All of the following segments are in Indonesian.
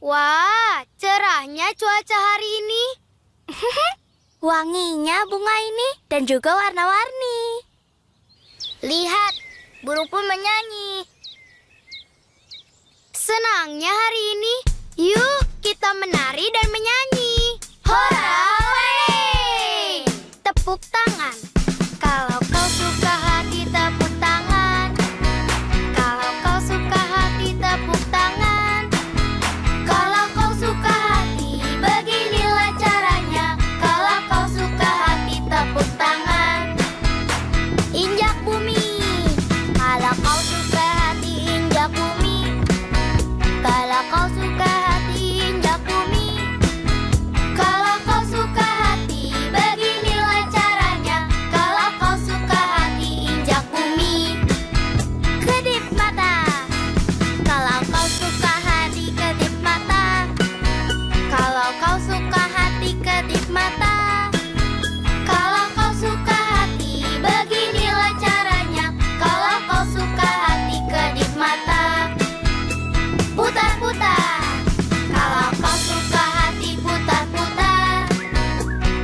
Wah, cerahnya cuaca hari ini. Wanginya bunga ini dan juga warna-warni. Lihat, burung pun menyanyi. Senangnya hari ini. Yuk, kita menari dan menyanyi. Hora, hore! Tepuk tangan. Kalau kau suka hati, tepuk tangan. Kalau kau suka hati, tepuk tangan. Kalau kau suka hati, beginilah caranya. Kalau kau suka hati, tepuk tangan. Injak bumi. Kalau kau suka hati, injak bumi. Kalau kau suka hati, injak bumi. Kalau kau suka hati, beginilah caranya. Kalau kau suka hati, injak bumi. Kedip mata. Kalau kau suka hati, kedip mata. Kalau kau suka hati, kedip mata. Kalau kau suka hati, beginilah caranya. Kalau kau suka hati, kedip mata. Putar-putar. Kalau kau suka hati, putar-putar.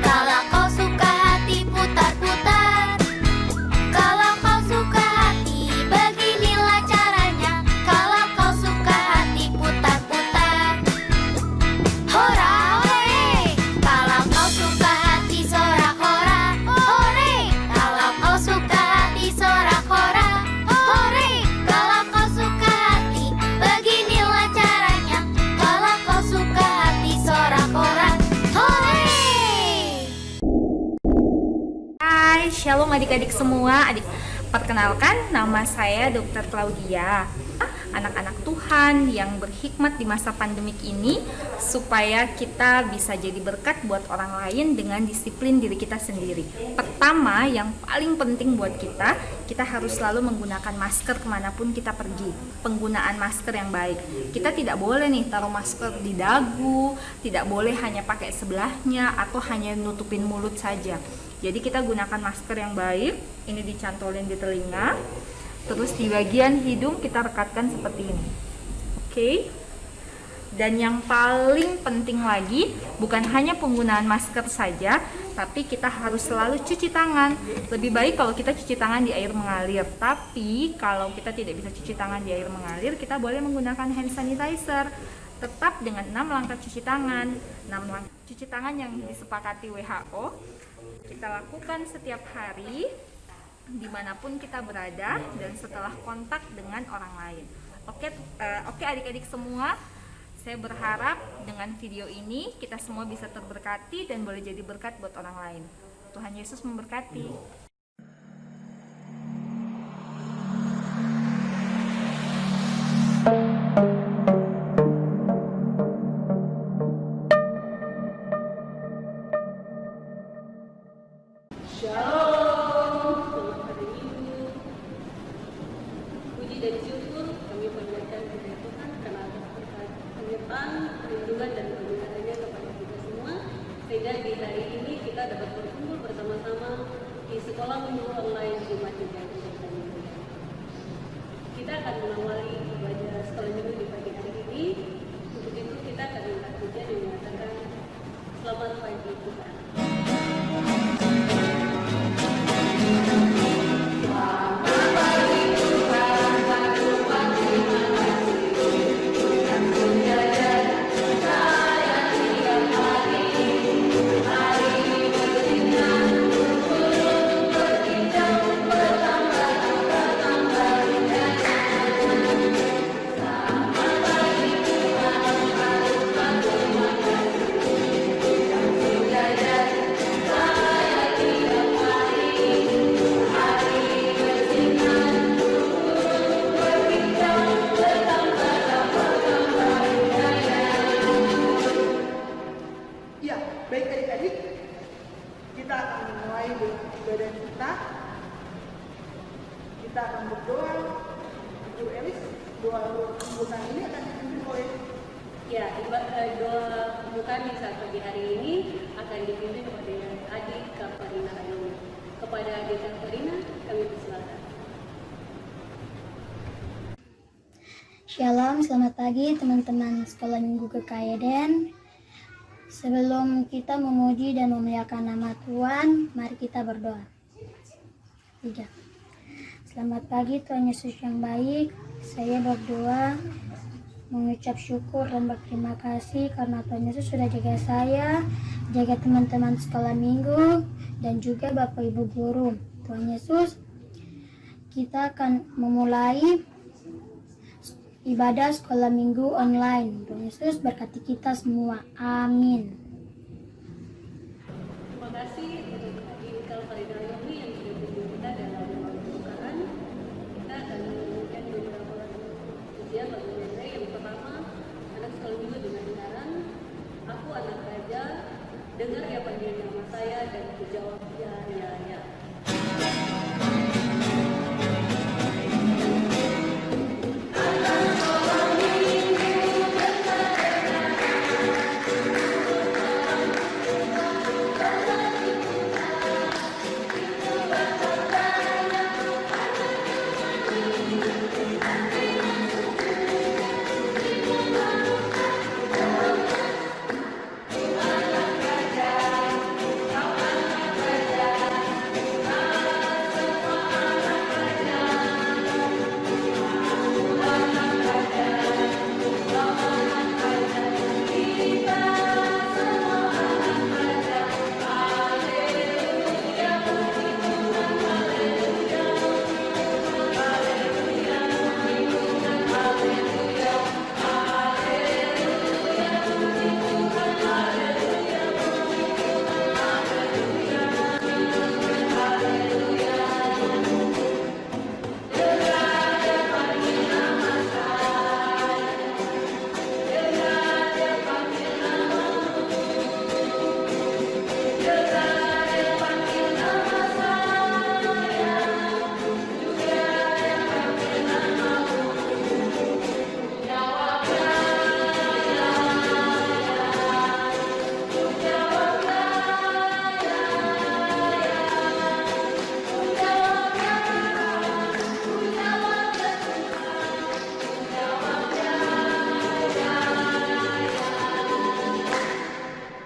Kalau kau suka hati, putar-putar. Kalau kau suka hati, beginilah caranya. Kalau kau suka hati, putar-putar. Hora, hore! Kalau kau suka hati, sorak-hora. Hore! Kalau kau suka hati, sorak-hora. Hore! Kalau kau suka hati, beginilah caranya. Kalau kau suka hati, sorak-hora. Hore! Hai, shalom adik-adik semua. Perkenalkan, nama saya Dr. Claudia. Anak-anak Tuhan yang berhikmat di masa pandemik ini supaya kita bisa jadi berkat buat orang lain dengan disiplin diri kita sendiri. Pertama, yang paling penting buat kita harus selalu menggunakan masker kemanapun kita pergi. Penggunaan masker yang baik. Kita tidak boleh nih taruh masker di dagu, tidak boleh hanya pakai sebelahnya atau hanya nutupin mulut saja. Jadi kita gunakan masker yang baik. Ini dicantolin di telinga. Terus di bagian hidung kita rekatkan seperti ini. Oke. Dan yang paling penting lagi, bukan hanya penggunaan masker saja, tapi kita harus selalu cuci tangan. Lebih baik kalau kita cuci tangan di air mengalir. Tapi kalau kita tidak bisa cuci tangan di air mengalir, kita boleh menggunakan hand sanitizer. Tetap dengan 6 langkah cuci tangan. 6 langkah cuci tangan yang disepakati WHO. Kita lakukan setiap hari dimanapun kita berada dan setelah kontak dengan orang lain. Oke, adik-adik semua, saya berharap dengan video ini kita semua bisa terberkati dan boleh jadi berkat buat orang lain. Tuhan Yesus memberkati. Dan syukur kami panjatkan kepada Tuhan karena atas penyertaan, perlindungan dan pemeliharannya kepada kita semua, sehingga di hari ini kita dapat berkumpul bersama-sama di sekolah minggu online Jumat juga. Kita akan mengawali ibadah sekolah minggu di pagi hari ini. Untuk itu kita akan mengangkat hujan yang mengatakan selamat pagi Tuhan. Baik adik-adik, kita akan mulai dengan ibadah kita. Kita akan berdoa. Ibu Elis, doa pembukaan ini akan dipimpin oleh doa pembukaan di saat pagi hari ini akan dipimpin oleh adik Kaparina Ayumi. Kepada adik Kaparina, kami persilakan. Shalom, selamat pagi teman-teman sekolah minggu GKIDN. Sebelum kita memuji dan memuliakan nama Tuhan, mari kita berdoa. 3. Selamat pagi Tuhan Yesus yang baik. Saya berdoa mengucap syukur dan berterima kasih karena Tuhan Yesus sudah jaga saya, jaga teman-teman sekolah minggu, dan juga Bapak Ibu guru. Tuhan Yesus, kita akan memulai ibadah sekolah minggu online. Tuhan Yesus berkati kita semua. Amin. Terima kasih untuk Adik Kalvarina Yomi yang sudah membimbing kita dalam pembukaan. Kita akan menemukan beberapa ujian bagi Nenek. Yang pertama, anak sekolah minggu dengan dengaran, aku anak raja, dengar ya panggilan nama saya dan aku jawab ya, ya, ya.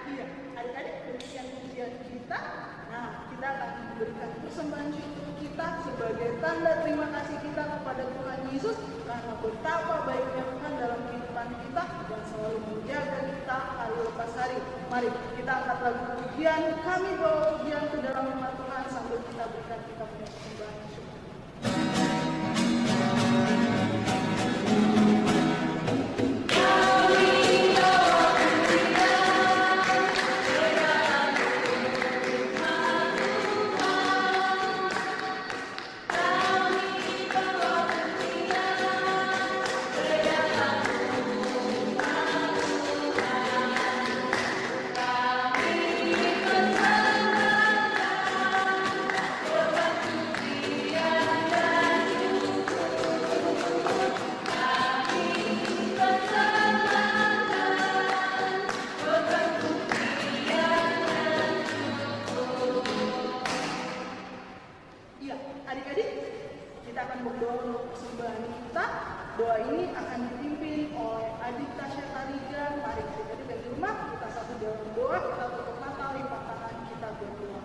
Iya, adik-adik demikian ujian kita. Nah, kita akan memberikan persembahan syukur kita sebagai tanda terima kasih kita kepada Tuhan Yesus karena betapa baiknya Tuhan dalam kehidupan kita dan selalu menjaga kita hari lepas hari. Mari kita angkat lagu pujian, kami bawa pujian ke dalam nama Tuhan sambil kita berikan kita punya persembahan syukur. Iya, adik-adik, kita akan berdoa untuk persembahan kita. Doa ini akan dipimpin oleh Adik Tasya Tarigan. Mari adik-adik dari rumah kita satu dalam doa, kita tutup mata, lipat tangan, kita berdoa.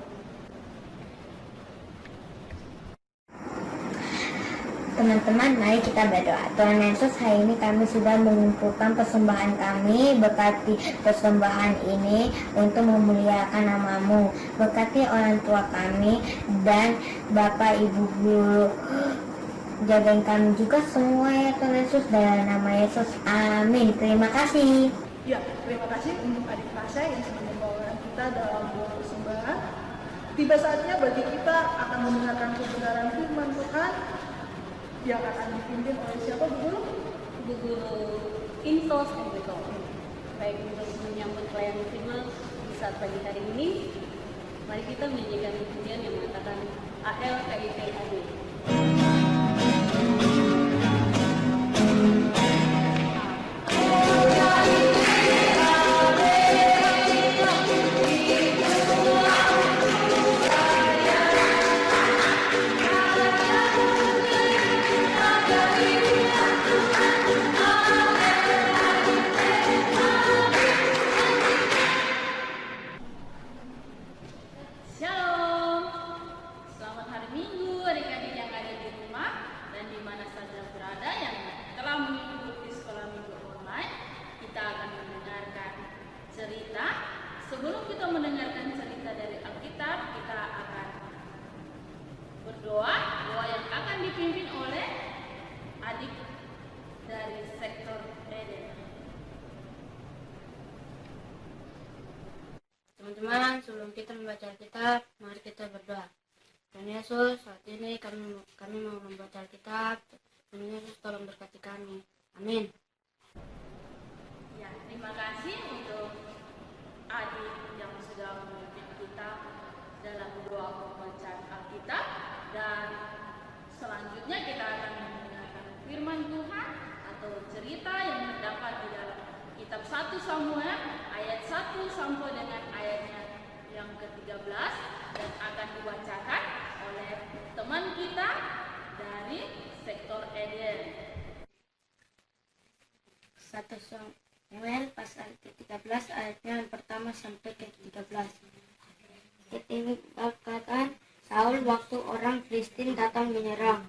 Teman-teman, mari kita berdoa. Tuhan Yesus, hari ini kami sudah mengumpulkan persembahan kami. Berkati persembahan ini untuk memuliakan nama-Mu. Berkati orang tua kami dan Bapak Ibu guru. Jagain kami juga semua ya Tuhan Yesus, dalam nama Yesus. Amin. Terima kasih. Ya, terima kasih untuk Adik Tasya yang sudah membawakan kita dalam doa persembahan. Tiba saatnya bagi kita akan mendengarkan kebenaran firman Tuhan yang akan dipimpin oleh siapa, Bu Guru? Bu Guru Intos dan Beto. Baik untuk menyambut pelayanan firman di saat pagi hari ini, mari kita menyanyikan pujian yang mengatakan ALKIPAD. Thank you. teman-teman, sebelum kita membaca Alkitab, mari kita berdoa. Tuhan Yesus, saat ini kami mau membaca Alkitab. Tuhan Yesus, tolong berkati kami. Amin. Ya, terima kasih untuk adik yang sudah memimpin kita dalam doa pembacaan Alkitab, dan selanjutnya kita akan mendengarkan firman Tuhan atau cerita yang terdapat di dalam kitab 1 Samuel ayat 1 sampai dengan ayatnya yang ke-13 dan akan dibacakan oleh teman kita dari sektor Eden. 1 Samuel pasal ke-13 ayatnya yang pertama sampai ke-13. Ketika Saul waktu orang Filistin datang menyerang.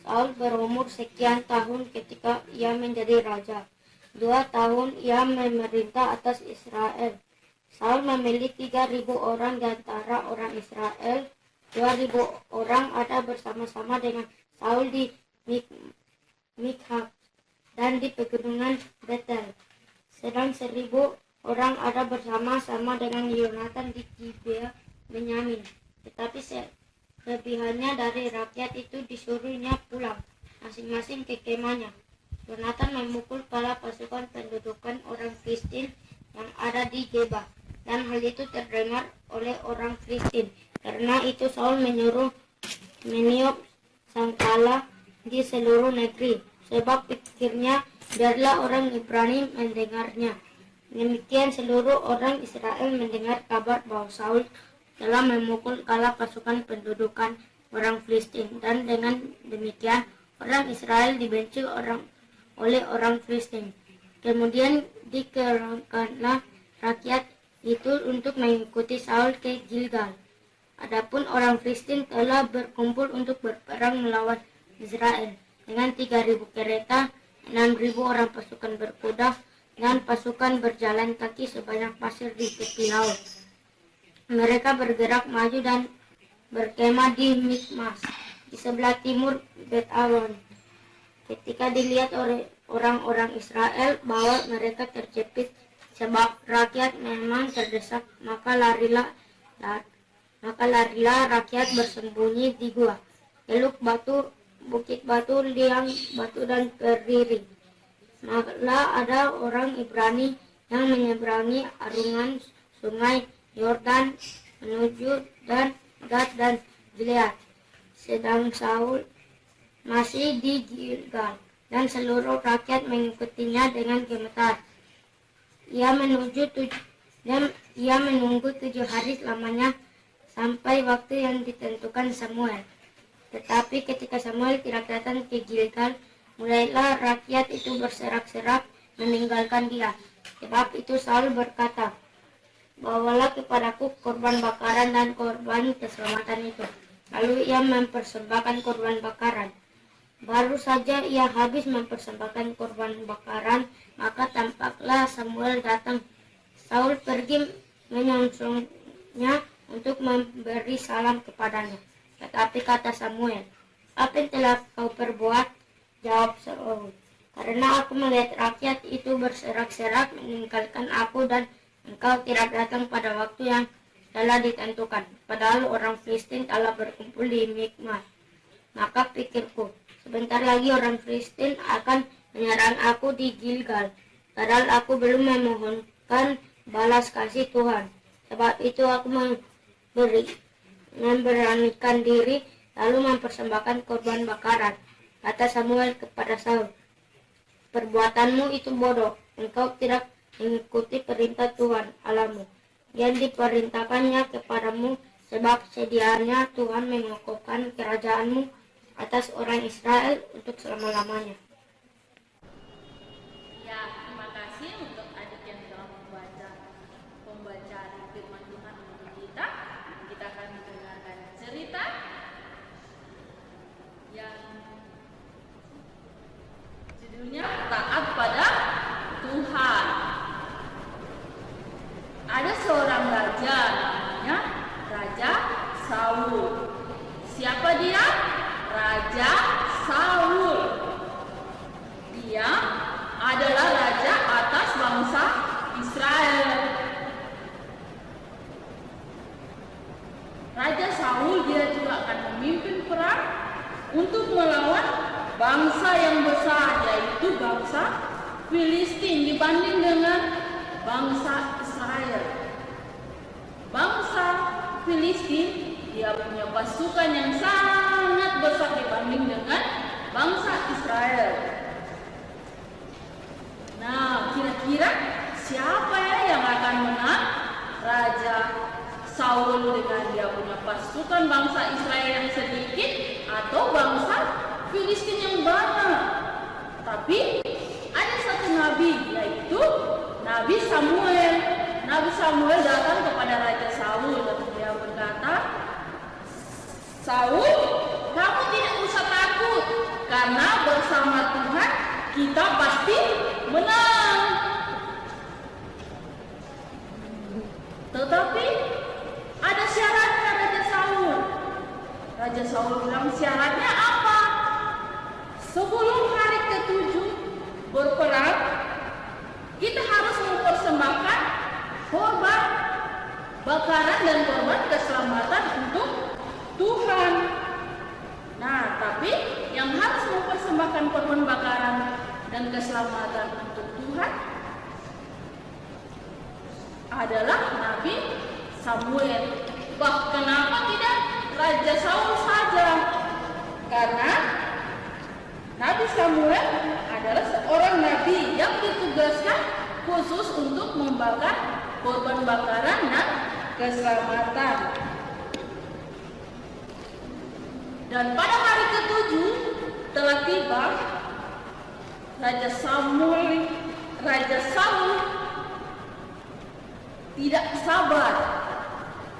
Saul berumur sekian tahun ketika ia menjadi raja. 2 tahun ia memerintah atas Israel. Saul memiliki 3.000 orang di antara orang Israel. 2.000 orang ada bersama-sama dengan Saul di Mikhab dan di pegunungan Betel. Sedang 1.000 orang ada bersama-sama dengan Yonatan di Gibea Benyamin. Tetapi kelebihannya dari rakyat itu disuruhnya pulang masing-masing ke kemahnya. Yonatan memukul kepala pasukan pendudukan orang Filistin yang ada di Geba, dan hal itu terdengar oleh orang Filistin. Karena itu Saul meniup sangkala di seluruh negeri, sebab pikirnya biarlah orang Ibrani mendengarnya. Demikian seluruh orang Israel mendengar kabar bahwa Saul telah memukul kepala pasukan pendudukan orang Filistin, dan dengan demikian orang Israel dibenci oleh orang Filistin. Kemudian dikerahkanlah rakyat itu untuk mengikuti Saul ke Gilgal. Adapun orang Filistin telah berkumpul untuk berperang melawan Israel dengan 3.000 kereta, 6.000 orang pasukan berkuda, dan pasukan berjalan kaki sebanyak pasir di tepi laut. Mereka bergerak maju dan berkemah di Mikmas, di sebelah timur Bet-Awen. Ketika dilihat oleh orang-orang Israel bahwa mereka terjepit sebab rakyat memang terdesak, maka larilah rakyat bersembunyi di gua, teluk batu, bukit batu, liang batu, dan berdiri. Malah ada orang Ibrani yang menyeberangi arungan sungai Yordan menuju dan Gad dan Gilead. Sedang Saul masih di Gilgal, dan seluruh rakyat mengikutinya dengan gemetar. Ia menunggu 7 hari selamanya sampai waktu yang ditentukan Samuel. Tetapi ketika Samuel tidak datang ke Gilgal, mulailah rakyat itu berserak-serak meninggalkan dia. Sebab itu Saul berkata, "Bawalah kepadaku korban bakaran dan korban keselamatan itu." Lalu ia mempersembahkan korban bakaran. Baru saja ia habis mempersembahkan korban bakaran, maka tampaklah Samuel datang. Saul pergi menyongsongnya untuk memberi salam kepadanya. Tetapi kata Samuel, "Apa yang telah kau perbuat?" Jawab Saul, "Karena aku melihat rakyat itu berserak-serak meninggalkan aku, dan engkau tidak datang pada waktu yang telah ditentukan. Padahal orang Filistin telah berkumpul di Mikmas. Maka pikirku, sebentar lagi orang Filistin akan menyerang aku di Gilgal. Padahal aku belum memohonkan balas kasih Tuhan. Sebab itu aku memberanikan diri lalu mempersembahkan korban bakaran." Kata Samuel kepada Saul, "Perbuatanmu itu bodoh. Engkau tidak mengikuti perintah Tuhan Allahmu yang diperintahkannya kepadamu, sebab sedianya Tuhan mengokohkan kerajaanmu atas orang Israel untuk selama-lamanya." Ya, terima kasih untuk adik yang telah membaca pembacaan firman Tuhan untuk kita. Kita akan mendengarkan cerita yang judulnya Taat pada Tuhan. Ada seorang raja namanya Raja Saul. Siapa dia? Raja Saul. Filistin dibanding dengan bangsa Israel. Bangsa Filistin dia punya pasukan yang sangat besar dibanding dengan bangsa Israel. Nah, kira-kira siapa ya yang akan menang? Raja Saul dengan dia punya pasukan bangsa Israel yang sedikit atau bangsa Filistin yang banyak? Tapi ada satu nabi, yaitu Nabi Samuel. Nabi Samuel datang kepada Raja Saul dan dia berkata, Saul, kamu tidak usah takut, karena bersama Tuhan kita pasti menang. Tetapi ada syaratnya Raja Saul. Raja Saul bilang, syaratnya apa? Sebelum hari ke-7 berperang, kita harus mempersembahkan korban bakaran dan korban keselamatan untuk Tuhan. Nah, tapi yang harus mempersembahkan korban bakaran dan keselamatan untuk Tuhan adalah Nabi Samuel. Kenapa tidak Raja Saul saja? Karena Nabi Samuel adalah seorang nabi yang ditugaskan khusus untuk membakar korban bakaran dan keselamatan. Dan pada hari ke-7 telah tiba, Raja Saul tidak sabar,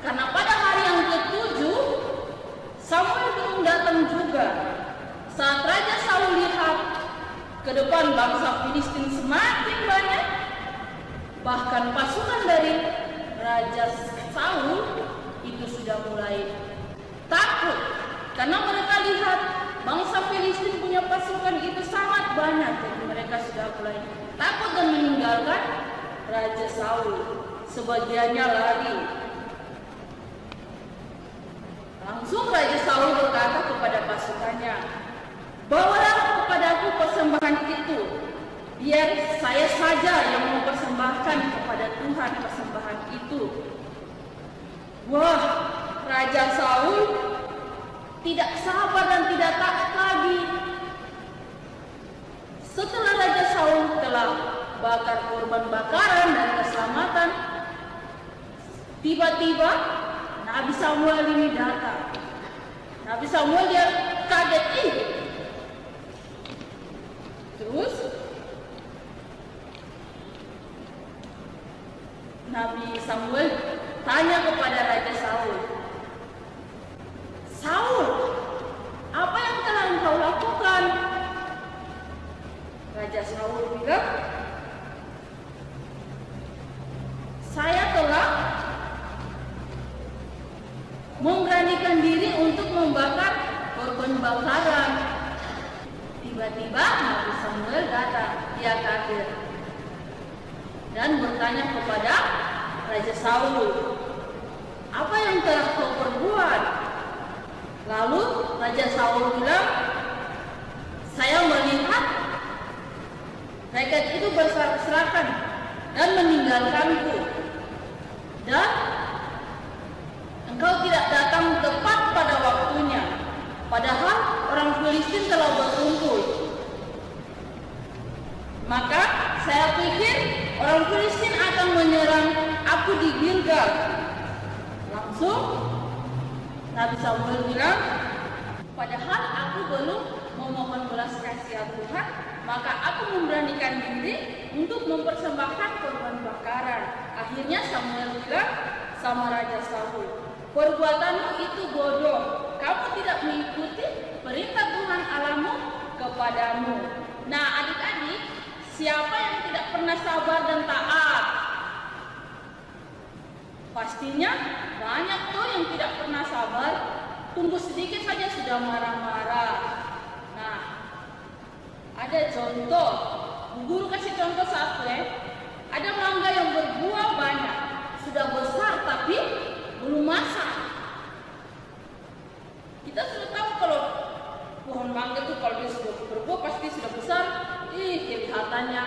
karena pada hari yang ke-7 Samuel belum datang juga. Saat Raja Saul lihat ke depan bangsa Filistin semakin banyak, bahkan pasukan dari Raja Saul itu sudah mulai takut, karena mereka lihat bangsa Filistin punya pasukan itu sangat banyak. Jadi mereka sudah mulai takut dan meninggalkan Raja Saul. Sebagiannya lari. Langsung Raja Saul berkata kepada pasukannya, bawalah kepadaku persembahan itu, biar saya saja yang mempersembahkan kepada Tuhan persembahan itu. Wah, Raja Saul tidak sabar dan tidak taat lagi. Setelah Raja Saul telah bakar korban bakaran dan keselamatan, tiba-tiba Nabi Samuel ini datang. Nabi Samuel dia kaget ini. Terus Nabi Samuel tanya kepada Raja Saul, Saul, apa yang telah engkau lakukan? Raja Saul bilang, saya telah memberanikan diri untuk membakar korban bakaran. Tiba-tiba Nabi Samuel datang, dia kaget dan bertanya kepada Raja Saul, apa yang telah kau perbuat? Lalu Raja Saul bilang, saya melihat mereka itu berserakan dan meninggalkanku, dan engkau tidak datang tepat pada waktunya, padahal orang Filistin telah berkumpul. Maka saya pikir orang Filistin akan menyerang aku di Gilgal. Langsung Nabi Samuel bilang, padahal aku belum memohon belas kasihan Tuhan, maka aku memberanikan diri untuk mempersembahkan korban bakaran. Akhirnya Samuel bilang sama Raja Saul, perbuatanmu itu bodoh, kamu tidak mengikuti perintah Tuhan Allahmu kepadamu. Nah, adik-adik, siapa yang tidak pernah sabar dan taat? Pastinya banyak tuh yang tidak pernah sabar, tunggu sedikit saja sudah marah-marah. Nah, ada contoh, Bu Guru kasih contoh satu ya. Ada mangga yang berbuah banyak, sudah besar tapi belum masak. Kita sudah tahu kalau pohon mangga itu kalau dia sudah berbuah pasti sudah besar, kelihatannya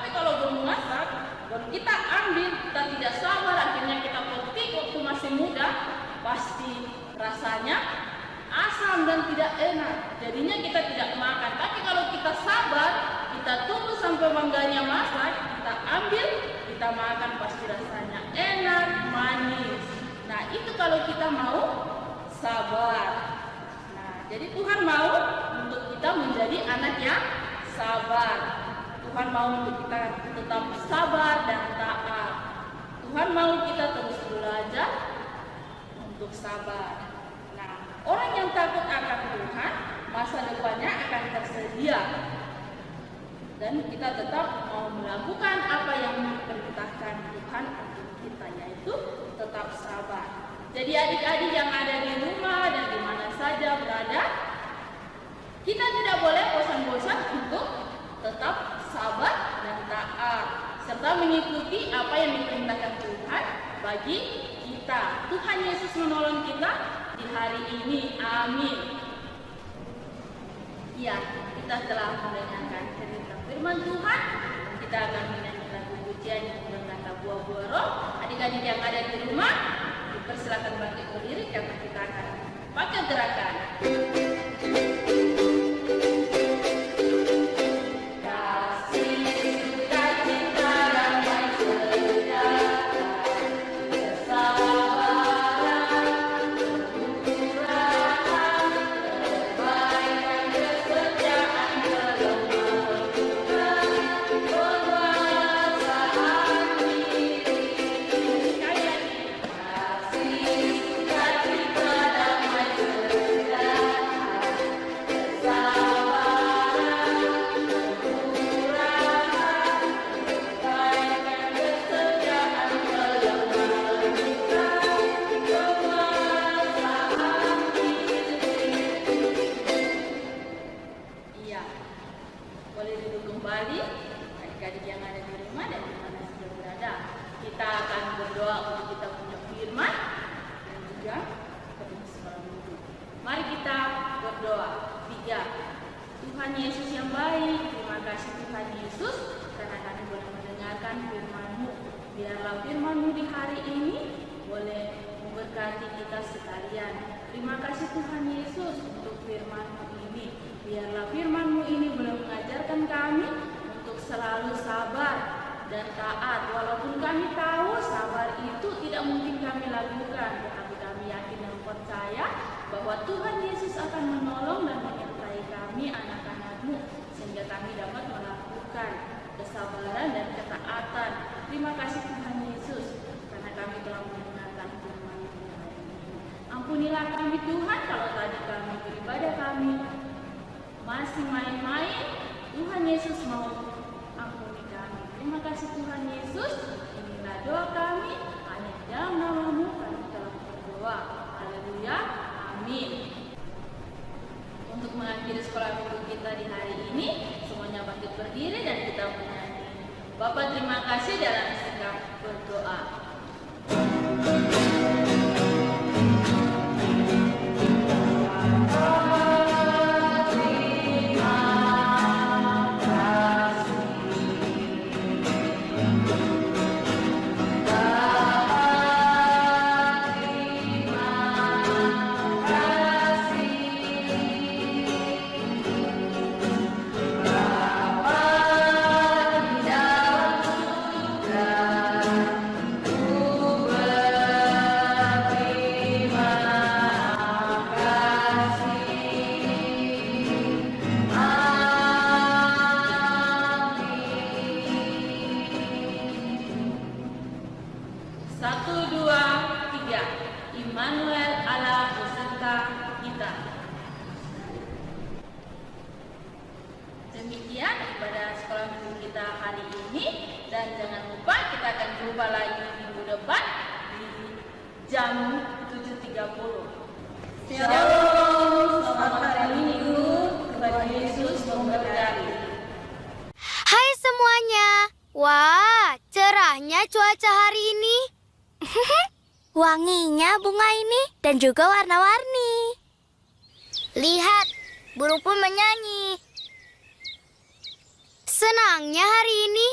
Tapi kalau belum masak, baru kita ambil, kita tidak sabar, akhirnya kita petik waktu masih muda, pasti rasanya asam dan tidak enak. Jadinya kita tidak makan. Tapi kalau kita sabar, kita tunggu sampai mangganya masak, kita ambil, kita makan, pasti rasanya enak, manis. Nah, itu kalau kita mau sabar. Nah, jadi Tuhan mau untuk kita menjadi anak yang sabar. Tuhan mau untuk kita tetap sabar dan taat. Tuhan mau kita terus belajar untuk sabar. Nah, orang yang takut akan Tuhan, masa depannya akan tersedia. Dan kita tetap mau melakukan apa yang diperintahkan Tuhan untuk kita, yaitu tetap sabar. Jadi adik-adik yang ada di rumah dan di mana saja berada, kita tidak boleh bosan-bosan untuk tetap sabar dan taat, serta mengikuti apa yang diperintahkan Tuhan bagi kita. Tuhan Yesus menolong kita di hari ini. Amin. Ya, kita telah mendengarkan cerita firman Tuhan. Kita akan menyanyi lagu pujian yang berkata buah-buah roh. Adik-adik yang ada di rumah, dipersilakan bangkit berdiri karena kita akan pakai gerakan. Tuhan Yesus yang baik, terima kasih Tuhan Yesus karena kami boleh mendengarkan firman-Mu. Biarlah firman-Mu di hari ini boleh memberkati kita sekalian. Terima kasih Tuhan Yesus untuk firman-Mu ini. Biarlah firman-Mu ini boleh mengajarkan kami untuk selalu sabar dan taat. Walaupun kami tahu sabar itu tidak mungkin kami lakukan, tetapi kami yakin dan percaya bahwa Tuhan Yesus akan menolong dan menyertai kami anak-anak-Mu sehingga kami dapat melakukan kesabaran dan ketaatan. Terima kasih Tuhan Yesus karena kami telah mendengarkan firman-Mu hari ini. Ampunilah kami Tuhan kalau tadi kami beribadah kami masih main-main. Tuhan Yesus mau ampuni kami. Terima kasih Tuhan Yesus. Inilah doa kami. Hanya dalam nama-Mu kami telah berdoa. Haleluya. Amin. Untuk mengakhiri sekolah minggu kita di hari ini, semuanya bangkit berdiri dan kita menyanyi. Bapak terima kasih dalam sikap berdoa. Immanuel Allah beserta kita. Demikian ibadah sekolah minggu kita hari ini, dan jangan lupa kita akan jumpa lagi minggu depan di jam 7.30. Shalom, selamat hari Minggu, Tuhan Yesus memberkati. Hai semuanya. Wah, cerahnya cuaca hari ini. Wanginya bunga ini dan juga warna-warni. Lihat, burung pun menyanyi. Senangnya hari ini